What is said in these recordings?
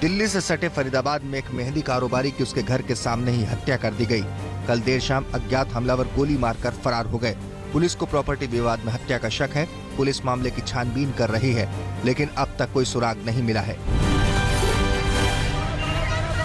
दिल्ली से सटे फरीदाबाद में एक मेहंदी कारोबारी की उसके घर के सामने ही हत्या कर दी गई। कल देर शाम अज्ञात हमलावर गोली मारकर फरार हो गए। पुलिस को प्रॉपर्टी विवाद में हत्या का शक है। पुलिस मामले की छानबीन कर रही है, लेकिन अब तक कोई सुराग नहीं मिला है।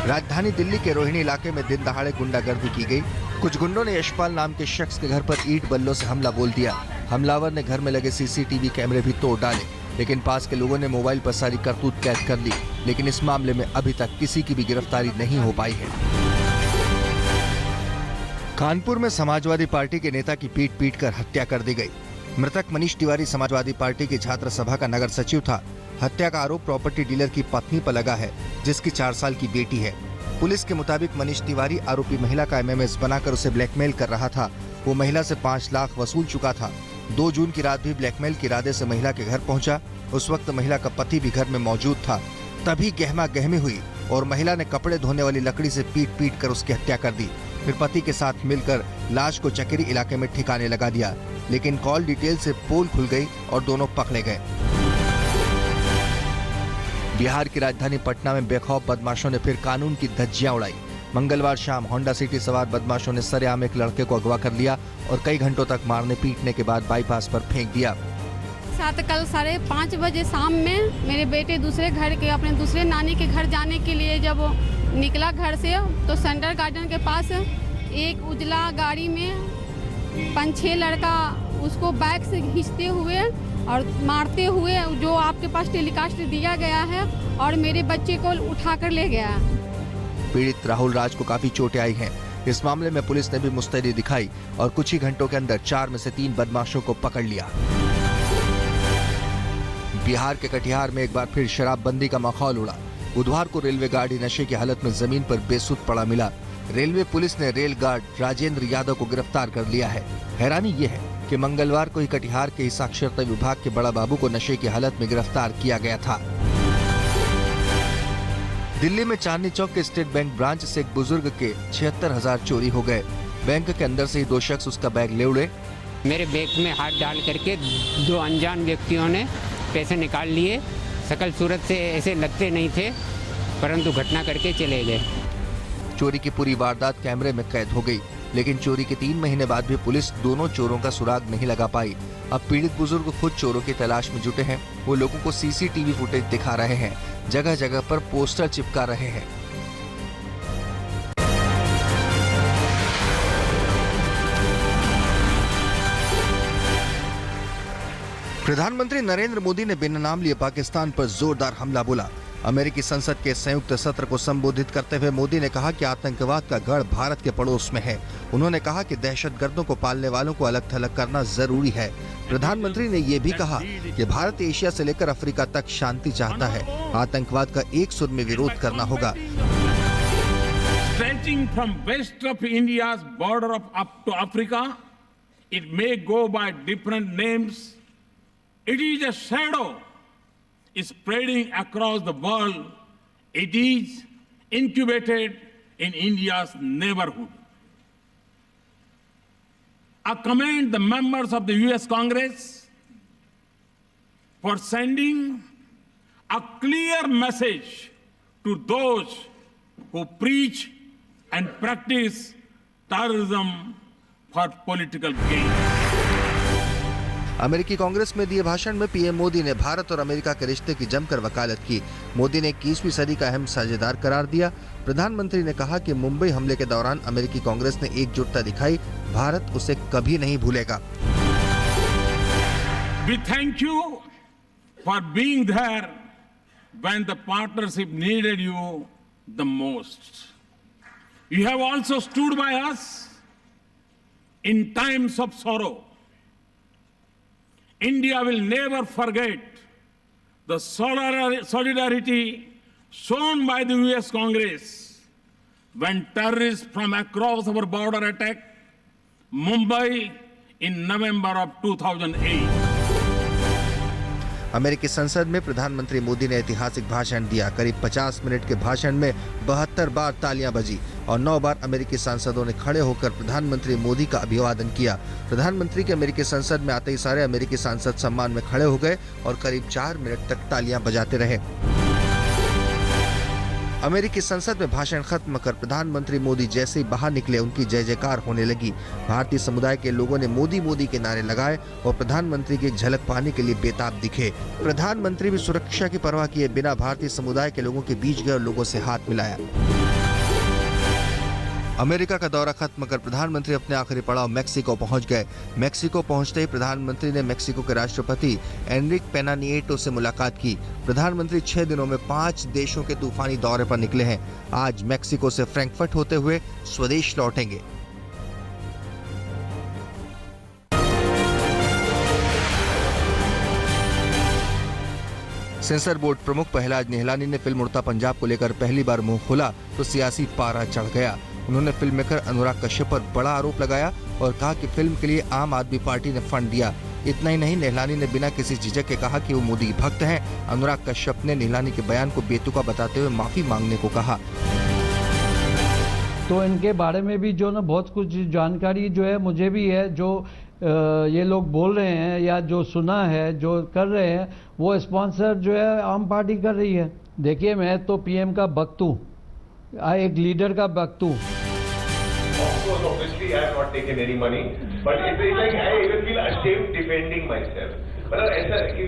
राजधानी दिल्ली के रोहिणी इलाके में दिन दहाड़े गुंडागर्दी की गई। कुछ गुंडों ने यशपाल नाम के शख्स के घर पर ईंट बल्लों से हमला बोल दिया। हमलावर ने घर में लगे सीसीटीवी कैमरे भी तोड़ डाले, लेकिन पास के लोगों ने मोबाइल पर सारी करतूत कैद कर ली। लेकिन इस मामले में अभी तक किसी की भी गिरफ्तारी नहीं हो पाई है। कानपुर में समाजवादी पार्टी के नेता की पीट कर हत्या कर दी गई। मृतक मनीष तिवारी समाजवादी पार्टी की छात्र सभा का नगर सचिव था। हत्या का आरोप प्रॉपर्टी डीलर की पत्नी पर लगा है, जिसकी 4 साल की बेटी है। पुलिस के मुताबिक मनीष तिवारी आरोपी महिला का एमएमएस बनाकर उसे ब्लैकमेल कर रहा था। वो महिला से 5 लाख वसूल चुका था। 2 जून की रात भी ब्लैकमेल के इरादे से महिला के घर पहुंचा। उस वक्त महिला का पति भी घर में मौजूद था। तभी गहमा गहमी हुई और महिला ने कपड़े धोने वाली लकड़ी से पीट कर उसकी हत्या कर दी। फिर पति के साथ मिलकर लाश को चकेरी इलाके में ठिकाने लगा दिया, लेकिन कॉल डिटेल से पोल खुल गई और दोनों पकड़े गए। बिहार की राजधानी पटना में बेखौफ बदमाशों ने फिर कानून की धज्जियां उड़ाई। मंगलवार शाम होंडा सिटी सवार बदमाशों ने सरेआम एक लड़के को अगवा कर लिया और कई घंटों तक मारने पीटने के बाद बाईपास पर फेंक दिया। कल 5:30 बजे शाम में मेरे बेटे दूसरे घर के अपने दूसरे नानी के घर जाने के लिए जब निकला घर से, तो सेंटर गार्डन के पास एक उजला गाड़ी में 5-6 लड़का उसको बाइक से खींचते हुए और मारते हुए, जो आपके पास टेलीकास्ट दिया गया है, और मेरे बच्चे को उठाकर ले गया। पीड़ित राहुल राज को काफी चोटें आई हैं। इस मामले में पुलिस ने भी मुस्तैदी दिखाई और कुछ ही घंटों के अंदर 4 में से 3 बदमाशों को पकड़ लिया। बिहार के कटिहार में एक बार फिर शराबबंदी का माहौल उड़ा। बुधवार को रेलवे गार्ड नशे की हालत में जमीन पर बेसुध पड़ा मिला। रेलवे पुलिस ने रेल गार्ड राजेंद्र यादव को गिरफ्तार कर लिया है। हैरानी यह है कि मंगलवार को ही कटिहार के साक्षरता विभाग के बड़ा बाबू को नशे की हालत में गिरफ्तार किया गया था। दिल्ली में चांदनी चौक के स्टेट बैंक ब्रांच से एक बुजुर्ग के 76,000 चोरी हो गए। बैंक के अंदर से ही 2 शख्स उसका बैग ले उड़े। मेरे बैग में हाथ डाल करके 2 अनजान व्यक्तियों ने पैसे निकाल लिए। शकल सूरत से ऐसे लगते नहीं थे, परंतु घटना करके चले गए। चोरी की पूरी वारदात कैमरे में कैद हो गई, लेकिन चोरी के 3 महीने बाद भी पुलिस दोनों चोरों का सुराग नहीं लगा पाई। अब पीड़ित बुजुर्ग खुद चोरों की तलाश में जुटे हैं। वो लोगों को सीसीटीवी फुटेज दिखा रहे हैं, जगह जगह पर पोस्टर चिपका रहे हैं। प्रधानमंत्री नरेंद्र मोदी ने बिना नाम लिए पाकिस्तान पर जोरदार हमला बोला। अमेरिकी संसद के संयुक्त सत्र को संबोधित करते हुए मोदी ने कहा कि आतंकवाद का गढ़ भारत के पड़ोस में है। उन्होंने कहा कि दहशतगर्दों को पालने वालों को अलग थलग करना जरूरी है। प्रधानमंत्री ने ये भी कहा कि भारत एशिया से लेकर अफ्रीका तक शांति चाहता है। आतंकवाद का एक सुर में विरोध करना होगा। Stretching from west of India's border up to Africa, it may go by different names. It is a shadow spreading across the world. It is incubated in India's neighborhood. I commend the members of the US Congress for sending a clear message to those who preach and practice terrorism for political gain. अमेरिकी कांग्रेस में दिए भाषण में PM Modi ने भारत और America के रिश्ते की जमकर वकालत की। मोदी ने 21वीं सदी का अहम साझेदार करार दिया। प्रधानमंत्री ने कहा कि मुंबई हमले के दौरान अमेरिकी कांग्रेस ने एकजुटता दिखाई। भारत उसे कभी नहीं भूलेगा। We thank you for being there when the partnership needed you the most. You have also stood by us in times of sorrow. India will never forget the solidarity shown by the US Congress when terrorists from across our border attacked Mumbai in November of 2008. अमेरिकी संसद में प्रधानमंत्री मोदी ने ऐतिहासिक भाषण दिया। करीब 50 minute के भाषण में 72 बार तालियां बजी और 9 बार अमेरिकी सांसदों ने खड़े होकर प्रधानमंत्री मोदी का अभिवादन किया। प्रधानमंत्री के अमेरिकी संसद में आते ही सारे अमेरिकी सांसद सम्मान में खड़े हो गए और करीब 4 मिनट तक तालियां बजाते रहे। अमेरिकी संसद में भाषण खत्म कर प्रधानमंत्री मोदी जैसे ही बाहर निकले उनकी जय जयकार होने लगी। भारतीय समुदाय के लोगों ने मोदी मोदी के नारे लगाए और प्रधानमंत्री की एक झलक पाने के लिए बेताब दिखे। प्रधानमंत्री भी सुरक्षा की परवाह किए बिना भारतीय समुदाय के लोगों के बीच गए और लोगों से हाथ मिलाया। अमेरिका का दौरा खत्म कर प्रधानमंत्री अपने आखिरी पड़ाव मेक्सिको पहुंच गए। मेक्सिको पहुंचते ही प्रधानमंत्री ने मेक्सिको के राष्ट्रपति एनरिक पेना निएटो से मुलाकात की। प्रधानमंत्री 6 दिनों में 5 देशों के तूफानी दौरे पर निकले हैं। आज मेक्सिको से फ्रैंकफर्ट होते हुए स्वदेश लौटेंगे। सेंसर बोर्ड प्रमुख पहलाज निहलानी ने फिल्म उड़ता पंजाब को लेकर पहली बार मुंह खोला तो सियासी पारा चढ़ गया। उन्होंने फिल्म मेकर अनुराग कश्यप पर बड़ा आरोप लगाया और कहा कि फिल्म के लिए आम आदमी पार्टी ने फंड दिया। इतना ही नहीं, निहलानी ने बिना किसी झिझक के कहा कि वो मोदी भक्त हैं। अनुराग कश्यप ने निहलानी के बयान को बेतुका बताते हुए माफी मांगने को कहा। तो इनके बारे में भी जो ना बहुत कुछ जानकारी जो है मुझे भी है, जो ये लोग बोल रहे हैं या जो सुना है, जो कर रहे हैं, वो स्पॉन्सर जो है आम पार्टी कर रही है। देखिए, मैं तो पीएम का भक्त हूँ, एक लीडर का भक्त हूँ। Obviously, I have not taken any money, but it's like I even feel ashamed defending myself. मतलब ऐसा है कि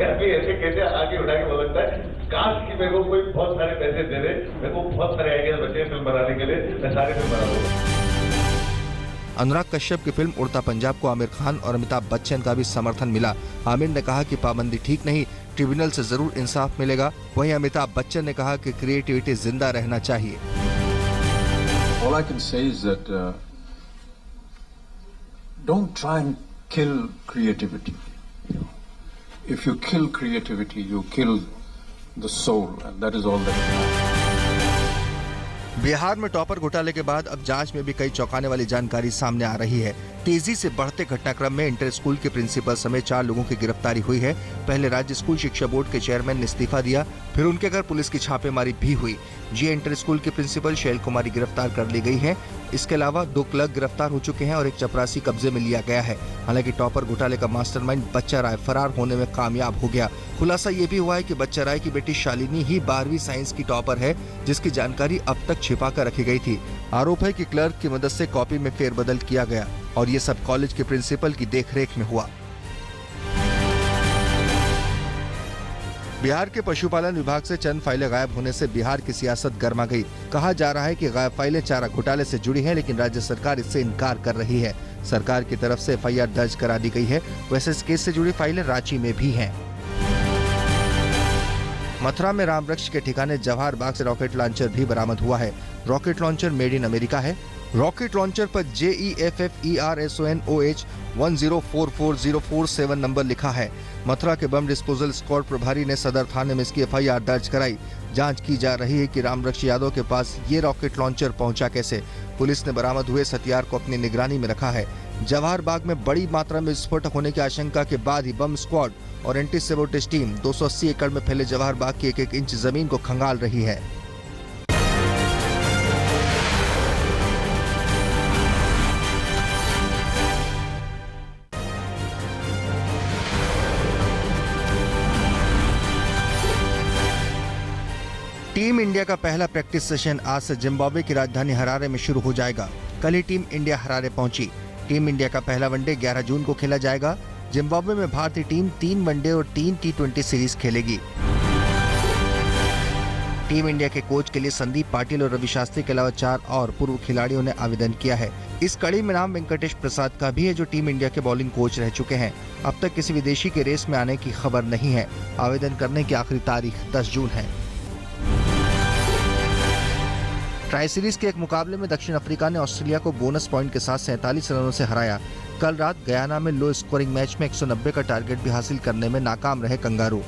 अभी ऐसे कैसे आगे उठा के बोल सकता है, काश कि मेरे को कोई बहुत सारे पैसे दे दे, मेरे को बहुत सारे आइडियाज बचे हैं फिल्म बनाने के लिए, मैं सारे फिल्म बना दूंगा। अनुराग कश्यप की फिल्म उड़ता पंजाब को आमिर खान और अमिताभ बच्चन का भी समर्थन मिला। आमिर ने कहा कि पाबंदी ठीक नहीं, ट्रिब्यूनल से जरूर इंसाफ मिलेगा। वहीं अमिताभ बच्चन ने कहा कि क्रिएटिविटी जिंदा रहना चाहिए। All I can say is that don't try and kill creativity. If you kill creativity, you kill the soul, and that is all that. Bihar में टॉपर घोटाले के बाद अब जांच में भी कई चौंकाने वाली जानकारी सामने आ रही है। तेजी से बढ़ते घटनाक्रम में इंटर स्कूल के प्रिंसिपल समेत 4 लोगों की गिरफ्तारी हुई है। पहले राज्य स्कूल शिक्षा बोर्ड के चेयरमैन ने इस्तीफा दिया, फिर उनके घर पुलिस की छापेमारी भी हुई। जी इंटर स्कूल के प्रिंसिपल शैल कुमारी गिरफ्तार कर ली गई है। इसके अलावा 2 क्लर्क गिरफ्तार हो चुके हैं और एक चपरासी कब्जे में लिया गया है। हालांकि टॉपर घोटाले का मास्टरमाइंड बच्चा राय फरार होने में कामयाब हो गया। खुलासा ये भी हुआ है कि बच्चा राय की बेटी शालिनी ही 12वीं साइंस की टॉपर है, जिसकी जानकारी अब तक छिपा कर रखी गई थी। आरोप है कि क्लर्क की मदद से कॉपी में फेरबदल किया गया और ये सब कॉलेज के प्रिंसिपल की देखरेख में हुआ। बिहार के पशुपालन विभाग से चंद फाइलें गायब होने से बिहार की सियासत गर्मा गई। कहा जा रहा है कि गायब फाइलें चारा घोटाले से जुड़ी हैं, लेकिन राज्य सरकार इससे इनकार कर रही है। सरकार की तरफ से एफआईआर दर्ज करा दी गई है। वैसे इस केस से जुड़ी फाइलें रांची में भी हैं। मथुरा में राम वृक्ष के ठिकाने जवाहर बाग से रॉकेट लॉन्चर भी बरामद हुआ है। Rocket launcher made in America है। रॉकेट लॉन्चर पर JEFFERSONOH 1044047 नंबर लिखा है। मथुरा के बम डिस्पोजल स्क्वाड प्रभारी ने सदर थाने में इसकी एफआईआर दर्ज कराई। जांच की जा रही है कि रामवृक्ष यादव के पास ये रॉकेट लॉन्चर पहुंचा कैसे। पुलिस ने बरामद हुए इस हथियार को अपनी निगरानी में रखा है। जवाहर बाग में बड़ी मात्रा में विस्फोट होने की आशंका के बाद ही बम स्क्वाड और एंटी सेबोटेज टीम 280 एकड़ में फैले जवाहर बाग की 1-1 इंच जमीन को खंगाल रही है। टीम इंडिया का पहला प्रैक्टिस सेशन आज से जिम्बाब्वे की राजधानी हरारे में शुरू हो जाएगा। कल ही टीम इंडिया हरारे पहुंची। टीम इंडिया का पहला वनडे 11 जून को खेला जाएगा। जिम्बाब्वे में भारतीय टीम 3 वनडे और 3 T20 सीरीज खेलेगी। टीम इंडिया के कोच के लिए संदीप पाटिल और रवि शास्त्री के अलावा 4 और पूर्व खिलाड़ियों ने आवेदन किया है। इस कड़ी में नाम वेंकटेश प्रसाद का भी है, जो टीम इंडिया के बॉलिंग कोच रह चुके हैं। अब तक किसी विदेशी के रेस में आने की खबर नहीं है। आवेदन करने की आखिरी तारीख 10 जून है। ट्राई सीरीज के एक मुकाबले में दक्षिण अफ्रीका ने ऑस्ट्रेलिया को बोनस पॉइंट के साथ 47 रनों से हराया। कल रात गयाना में लो स्कोरिंग मैच में 190 का टारगेट भी हासिल करने में नाकाम रहे कंगारू।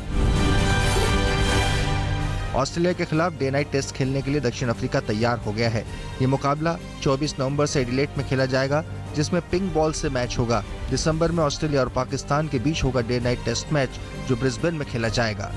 ऑस्ट्रेलिया के खिलाफ डे नाइट टेस्ट खेलने के लिए दक्षिण अफ्रीका तैयार हो गया है। ये मुकाबला 24 नवंबर से एडिलेड में खेला जाएगा, जिसमें पिंक बॉल से मैच होगा। दिसंबर में ऑस्ट्रेलिया और पाकिस्तान के बीच होगा डे नाइट टेस्ट मैच, जो ब्रिस्बेन में खेला जाएगा।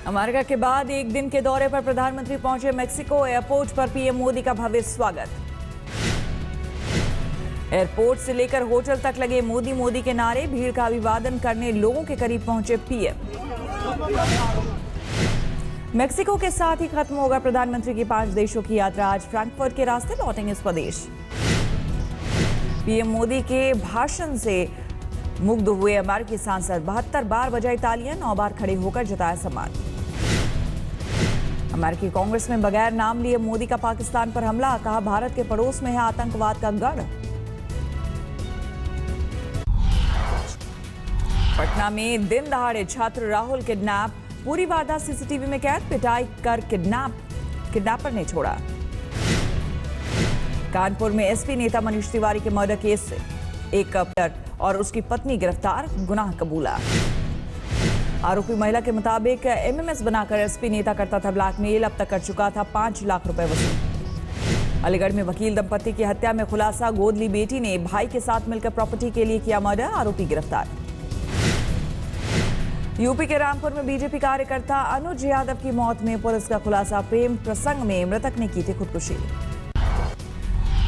अमेरिका के बाद एक दिन के दौरे पर प्रधानमंत्री पहुंचे मेक्सिको। एयरपोर्ट पर पीएम मोदी का भव्य स्वागत। एयरपोर्ट से लेकर होटल तक लगे मोदी मोदी के नारे। भीड़ का अभिवादन करने लोगों के करीब पहुंचे पीएम। मेक्सिको के साथ ही खत्म होगा प्रधानमंत्री की 5 देशों की यात्रा। आज फ्रैंकफर्ट के रास्ते लौटेंगे स्वदेश। पीएम मोदी के भाषण से मुग्ध हुए अमेरिकी सांसद। 72 बार बजाई तालियां, 9 बार खड़े होकर जताया सम्मान। अमेरिकी कांग्रेस में बगैर नाम लिए मोदी का पाकिस्तान पर हमला। कहा भारत के पड़ोस में है आतंकवाद का गढ़। पटना में दिन दहाड़े छात्र राहुल किडनैप। पूरी वारदात सीसीटीवी में कैद। पिटाई कर किडनैपर ने छोड़ा। कानपुर में एसपी नेता मनीष तिवारी के मर्डर केस से एक कपलर और उसकी पत्नी गिरफ्तार। गुनाह कबूला। आरोपी महिला के मुताबिक एमएमएस बनाकर एसपी नेता करता था ब्लैकमेल। अब तक कर चुका था 5 लाख रुपए वसूल। अलीगढ़ में वकील दंपति की हत्या में खुलासा। गोद ली बेटी ने भाई के साथ मिलकर प्रॉपर्टी के लिए किया मर्डर। आरोपी गिरफ्तार। यूपी के रामपुर में बीजेपी कार्यकर्ता अनुज यादव की मौत में पुलिस का खुलासा। प्रेम प्रसंग में मृतक ने की थी खुदकुशी।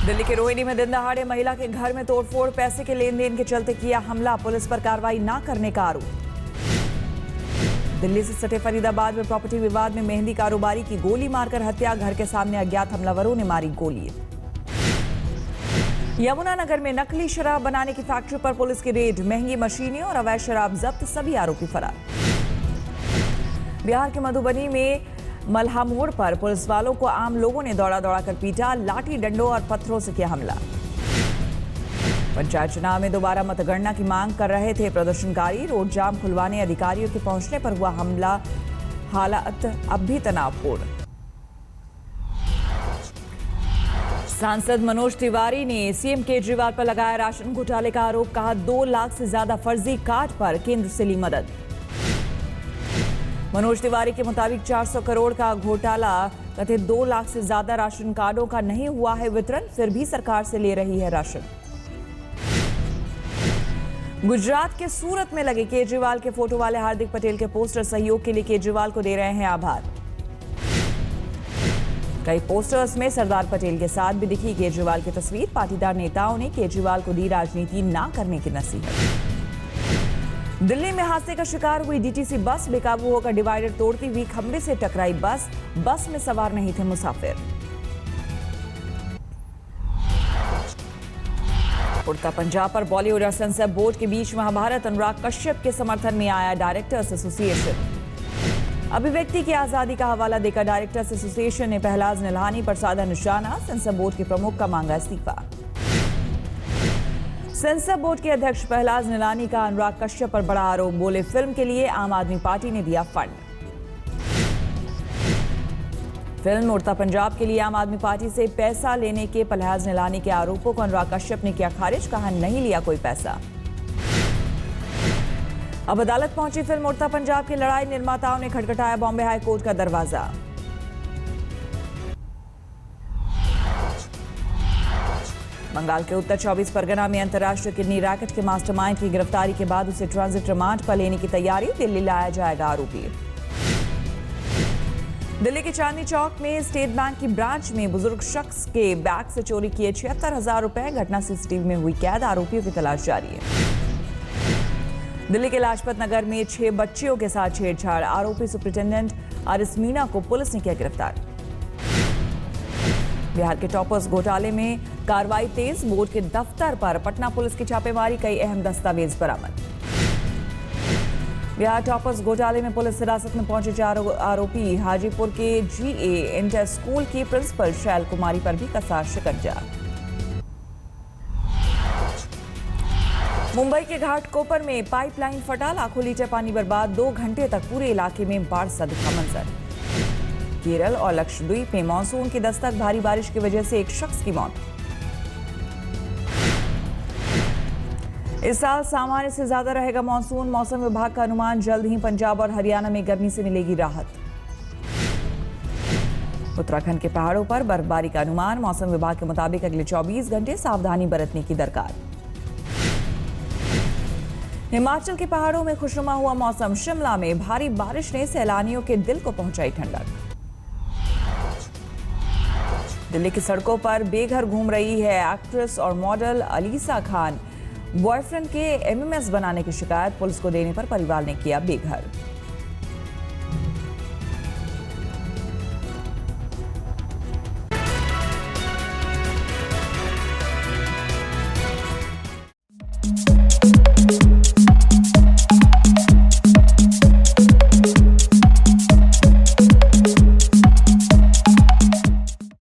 दिल्ली के रोहिणी में दिन दहाड़े महिला के घर में तोड़फोड़। पैसे के लेन देन के चलते किया हमला। पुलिस पर कार्रवाई न करने का आरोप। दिल्ली से सटे फरीदाबाद में प्रॉपर्टी विवाद में मेहंदी कारोबारी की गोली मारकर हत्या। घर के सामने अज्ञात हमलावरों ने मारी गोली। यमुनानगर में नकली शराब बनाने की फैक्ट्री पर पुलिस की रेड। महंगी मशीनें और अवैध शराब जब्त। सभी आरोपी फरार। बिहार के मधुबनी में मल्हा मोड़ पर पुलिस वालों को आम लोगों ने दौड़ा दौड़ा कर पीटा। लाठी डंडों और पत्थरों से किया हमला। पंचायत चुनाव में दोबारा मतगणना की मांग कर रहे थे प्रदर्शनकारी। रोड जाम खुलवाने अधिकारियों के पहुंचने पर हुआ हमला। हालात अब भी तनावपूर्ण। सांसद मनोज तिवारी ने सीएम केजरीवाल पर लगाया राशन घोटाले का आरोप। कहा 2 लाख से ज्यादा फर्जी कार्ड पर केंद्र से ली मदद। मनोज तिवारी के मुताबिक 400 करोड़ का घोटाला। कथित 2 लाख से ज्यादा राशन कार्डों का नहीं हुआ है वितरण। फिर भी सरकार से ले रही है राशन। गुजरात के सूरत में लगे केजरीवाल के फोटो वाले हार्दिक पटेल के पोस्टर सहयोग के लिए केजरीवाल को दे रहे हैं आभार। कई पोस्टर्स में सरदार पटेल के साथ भी दिखी केजरीवाल की तस्वीर। पाटीदार नेताओं ने केजरीवाल को दी राजनीति ना करने की नसीहत। दिल्ली में हादसे का शिकार हुई डीटीसी बस। बेकाबू होकर डिवाइडर तोड़ती हुई खंबे से टकराई बस में सवार नहीं थे मुसाफिर। उड़ता पंजाब पर बॉलीवुड और सेंसर बोर्ड के बीच महाभारत। अनुराग कश्यप के समर्थन में आया डायरेक्टर्स एसोसिएशन। अभिव्यक्ति की आजादी का हवाला देकर डायरेक्टर्स एसोसिएशन ने पहलाज निल्हानी पर साधा निशाना। सेंसर बोर्ड के प्रमुख का मांगा इस्तीफा। सेंसर बोर्ड के अध्यक्ष पहलाज निल्हानी का अनुराग कश्यप पर बड़ा आरोप। बोले फिल्म के लिए आम आदमी पार्टी ने दिया फंड। फिल्म उड़ता पंजाब के लिए आम आदमी पार्टी से पैसा लेने के पहलाज निल्हानी के आरोपों को अनुराग कश्यप ने किया खारिज। कहा नहीं लिया कोई पैसा। अब अदालत पहुंची फिल्म उड़ता पंजाब की लड़ाई। निर्माताओं ने खटखटाया बॉम्बे हाई कोर्ट का दरवाजा। बंगाल के उत्तर 24 परगना में अंतर्राष्ट्रीय किडनी रैकेट के मास्टरमाइंड की गिरफ्तारी के बाद उसे ट्रांजिट रिमांड पर लेने की तैयारी। दिल्ली लाया जाएगा आरोपी। दिल्ली के चांदनी चौक में स्टेट बैंक की ब्रांच में बुजुर्ग शख्स के बैग से चोरी किए 76,000 रुपए। घटना सीसीटीवी में हुई कैद। आरोपियों की तलाश जारी है। दिल्ली के लाजपत नगर में 6 बच्चियों के साथ छेड़छाड़। आरोपी सुपरिटेंडेंट आरिस मीना को पुलिस ने किया गिरफ्तार। बिहार के टॉपर्स घोटाले में कार्रवाई तेज। बोर्ड के दफ्तर पर पटना पुलिस की छापेमारी। कई अहम दस्तावेज बरामद। बिहार टॉपर्स घोटाले में पुलिस हिरासत में पहुंचे 4 आरोपी। हाजीपुर के जीए इंटर स्कूल की प्रिंसिपल शैल कुमारी पर भी कसा शिकंजा। मुंबई के घाटकोपर में पाइपलाइन फटा। लाखों लीटर पानी बर्बाद। 2 घंटे तक पूरे इलाके में बाढ़ सा दिखा मंजर। केरल और लक्षद्वीप में मानसून की दस्तक। भारी बारिश की वजह से एक शख्स की मौत। इस साल सामान्य से ज्यादा रहेगा मानसून। मौसम विभाग का अनुमान। जल्द ही पंजाब और हरियाणा में गर्मी से मिलेगी राहत। उत्तराखंड के पहाड़ों पर बर्फबारी का अनुमान। मौसम विभाग के मुताबिक अगले 24 घंटे सावधानी बरतने की दरकार। हिमाचल के पहाड़ों में खुशनुमा हुआ मौसम। शिमला में भारी बारिश ने सैलानियों के दिल को पहुंचाई ठंडक। दिल्ली की सड़कों पर बेघर घूम रही है एक्ट्रेस और मॉडल अलीसा खान। बॉयफ्रेंड के एमएमएस बनाने की शिकायत पुलिस को देने पर परिवार ने किया बेघर।